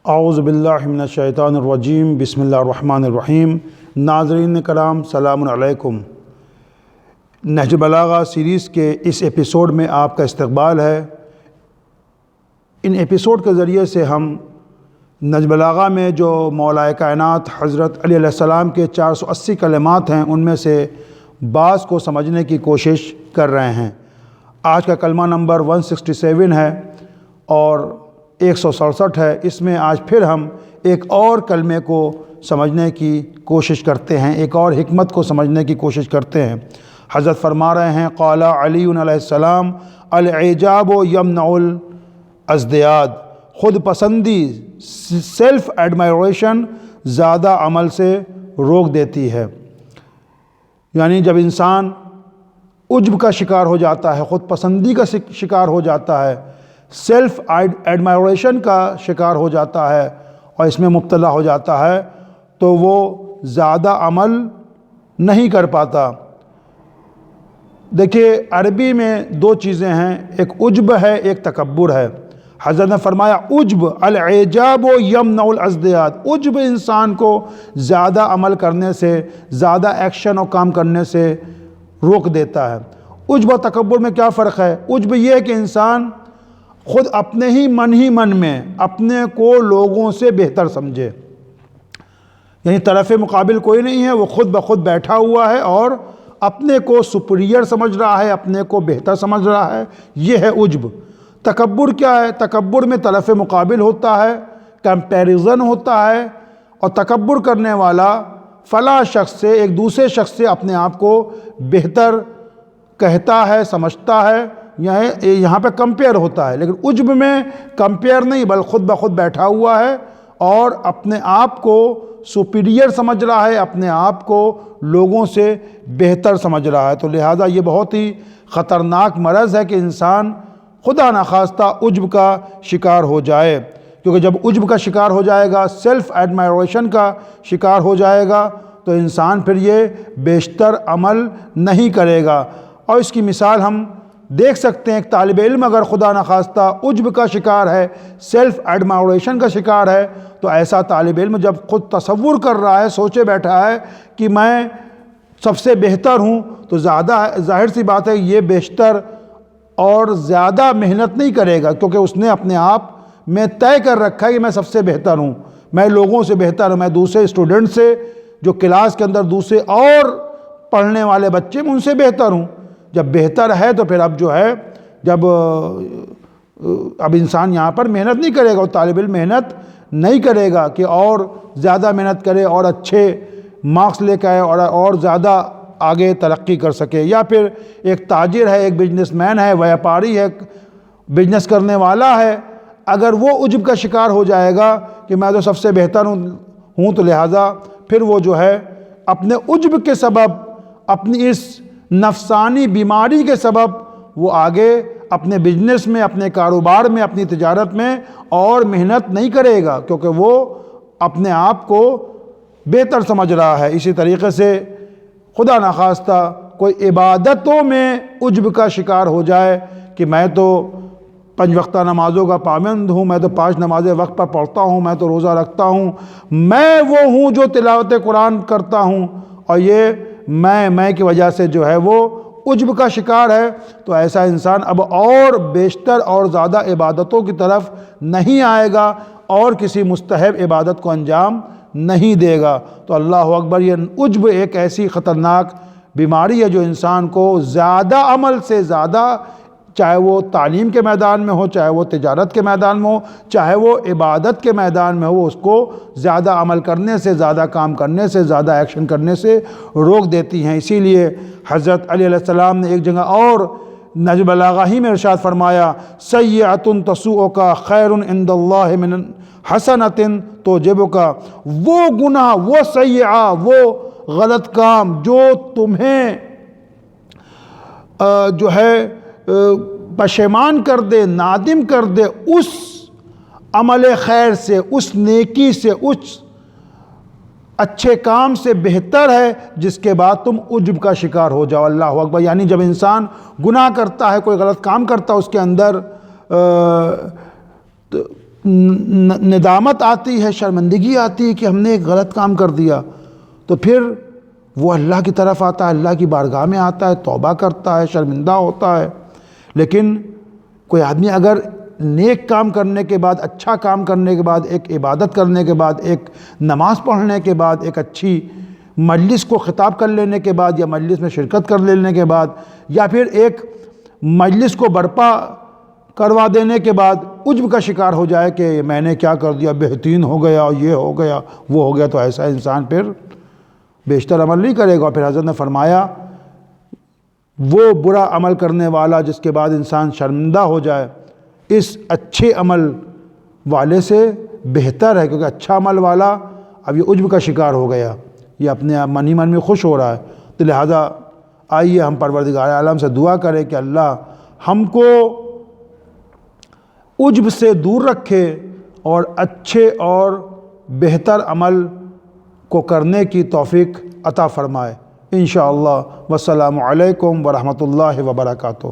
اعوذ باللہ من الشیطان الرجیم بسم اللہ الرحمن الرحیم۔ ناظرین کرام سلام علیکم۔ نہج بلاغہ سیریز کے اس ایپیسوڈ میں آپ کا استقبال ہے۔ ان ایپیسوڈ کے ذریعے سے ہم نہج بلاغہ میں جو مولا کائنات حضرت علی علیہ السلام کے 480 کلمات ہیں ان میں سے بعض کو سمجھنے کی کوشش کر رہے ہیں۔ آج کا کلمہ نمبر 167 ہے اور 167 ہے۔ اس میں آج پھر ہم ایک اور کلمے کو سمجھنے کی کوشش کرتے ہیں، ایک اور حکمت کو سمجھنے کی کوشش کرتے ہیں۔ حضرت فرما رہے ہیں قال علی علیہ السلام الاعجاب یمنع الازدیاد، خود پسندی سیلف ایڈمائریشن زیادہ عمل سے روک دیتی ہے۔ یعنی جب انسان عجب کا شکار ہو جاتا ہے، خود پسندی کا شکار ہو جاتا ہے، سیلف ایڈمائریشن کا شکار ہو جاتا ہے اور اس میں مبتلا ہو جاتا ہے تو وہ زیادہ عمل نہیں کر پاتا۔ دیکھیے عربی میں دو چیزیں ہیں، ایک عجب ہے، ایک تکبر ہے۔ حضرت نے فرمایا عجب الاعجاب یمنع الازدیاد، عجب انسان کو زیادہ عمل کرنے سے، زیادہ ایکشن اور کام کرنے سے روک دیتا ہے۔ عجب و تکبر میں کیا فرق ہے؟ عجب یہ ہے کہ انسان خود اپنے ہی من میں اپنے کو لوگوں سے بہتر سمجھے، یعنی طرف مقابل کوئی نہیں ہے، وہ خود بخود بیٹھا ہوا ہے اور اپنے کو سپیریئر سمجھ رہا ہے، اپنے کو بہتر سمجھ رہا ہے، یہ ہے عجب۔ تکبر کیا ہے؟ تکبر میں طرف مقابل ہوتا ہے، کمپیریزن ہوتا ہے، اور تکبر کرنے والا فلاں شخص سے، ایک دوسرے شخص سے اپنے آپ کو بہتر کہتا ہے، سمجھتا ہے، یہاں پہ کمپیئر ہوتا ہے۔ لیکن عجب میں کمپیئر نہیں، بلکہ خود بخود بیٹھا ہوا ہے اور اپنے آپ کو سپیریئر سمجھ رہا ہے، اپنے آپ کو لوگوں سے بہتر سمجھ رہا ہے۔ تو لہٰذا یہ بہت ہی خطرناک مرض ہے کہ انسان خدا نخواستہ عجب کا شکار ہو جائے، کیونکہ جب عجب کا شکار ہو جائے گا، سیلف ایڈمائریشن کا شکار ہو جائے گا تو انسان پھر یہ بیشتر عمل نہیں کرے گا۔ اور اس کی مثال ہم دیکھ سکتے ہیں، ایک طالب علم اگر خدا نخواستہ عجب کا شکار ہے، سیلف ایڈمائریشن کا شکار ہے، تو ایسا طالب علم جب خود تصور کر رہا ہے، سوچے بیٹھا ہے کہ میں سب سے بہتر ہوں، تو ظاہر سی بات ہے یہ بیشتر اور زیادہ محنت نہیں کرے گا، کیونکہ اس نے اپنے آپ میں طے کر رکھا ہے کہ میں سب سے بہتر ہوں، میں لوگوں سے بہتر ہوں، میں دوسرے اسٹوڈنٹ سے، جو کلاس کے اندر دوسرے اور پڑھنے والے بچے میں ان سے بہتر ہوں۔ جب بہتر ہے تو پھر اب جو ہے اب انسان یہاں پر محنت نہیں کرے گا، اور طالب علم محنت نہیں کرے گا کہ اور زیادہ محنت کرے اور اچھے مارکس لے کے آئے اور زیادہ آگے ترقی کر سکے۔ یا پھر ایک تاجر ہے، ایک بزنس مین ہے، ویاپاری ہے، بزنس کرنے والا ہے، اگر وہ عجب کا شکار ہو جائے گا کہ میں تو سب سے بہتر ہوں تو لہٰذا پھر وہ جو ہے اپنے عجب کے سبب، اپنی اس نفسانی بیماری کے سبب وہ آگے اپنے بزنس میں، اپنے کاروبار میں، اپنی تجارت میں اور محنت نہیں کرے گا، کیونکہ وہ اپنے آپ کو بہتر سمجھ رہا ہے۔ اسی طریقے سے خدا نخواستہ کوئی عبادتوں میں عجب کا شکار ہو جائے کہ میں تو 5 وقتہ نمازوں کا پابند ہوں، میں تو 5 نمازیں وقت پر پڑھتا ہوں، میں تو روزہ رکھتا ہوں، میں وہ ہوں جو تلاوت قرآن کرتا ہوں، اور یہ میں کی وجہ سے جو ہے وہ عجب کا شکار ہے، تو ایسا انسان اب اور بیشتر اور زیادہ عبادتوں کی طرف نہیں آئے گا اور کسی مستحب عبادت کو انجام نہیں دے گا۔ تو اللہ اکبر، یہ عجب ایک ایسی خطرناک بیماری ہے جو انسان کو زیادہ عمل سے زیادہ، چاہے وہ تعلیم کے میدان میں ہو، چاہے وہ تجارت کے میدان میں ہو، چاہے وہ عبادت کے میدان میں ہو، اس کو زیادہ عمل کرنے سے، زیادہ کام کرنے سے، زیادہ ایکشن کرنے سے روک دیتی ہیں۔ اسی لیے حضرت علی علیہ السلام نے ایک جگہ اور نہج بلاغہ ہی میں ارشاد فرمایا سیئۃ تسوءک خیر عند اللہ من حسنۃ تعجبک، وہ گناہ، وہ سیئہ، وہ غلط کام جو تمہیں جو ہے پشیمان کر دے، نادم کر دے، اس عمل خیر سے، اس نیکی سے، اس اچھے کام سے بہتر ہے جس کے بعد تم عجب کا شکار ہو جاؤ۔ اللہ اکبر، یعنی جب انسان گناہ کرتا ہے، کوئی غلط کام کرتا ہے، اس کے اندر ندامت آتی ہے، شرمندگی آتی ہے کہ ہم نے ایک غلط کام کر دیا، تو پھر وہ اللہ کی طرف آتا ہے، اللہ کی بارگاہ میں آتا ہے، توبہ کرتا ہے، شرمندہ ہوتا ہے۔ لیکن کوئی آدمی اگر نیک کام کرنے کے بعد، اچھا کام کرنے کے بعد، ایک عبادت کرنے کے بعد، ایک نماز پڑھنے کے بعد، ایک اچھی مجلس کو خطاب کر لینے کے بعد، یا مجلس میں شرکت کر لینے کے بعد، یا پھر ایک مجلس کو برپا کروا دینے کے بعد عجب کا شکار ہو جائے کہ میں نے کیا کر دیا، بہترین ہو گیا، یہ ہو گیا، وہ ہو گیا، تو ایسا انسان پھر بیشتر عمل نہیں کرے گا۔ پھر حضرت نے فرمایا وہ برا عمل کرنے والا جس کے بعد انسان شرمندہ ہو جائے، اس اچھے عمل والے سے بہتر ہے، کیونکہ اچھا عمل والا اب یہ عجب کا شکار ہو گیا، یہ اپنے من ہی من میں خوش ہو رہا ہے۔ تو لہٰذا آئیے ہم پروردگار عالم سے دعا کریں کہ اللہ ہم کو عجب سے دور رکھے اور اچھے اور بہتر عمل کو کرنے کی توفیق عطا فرمائے انشاءاللہ۔ والسلام علیکم ورحمۃ اللہ وبرکاتہ۔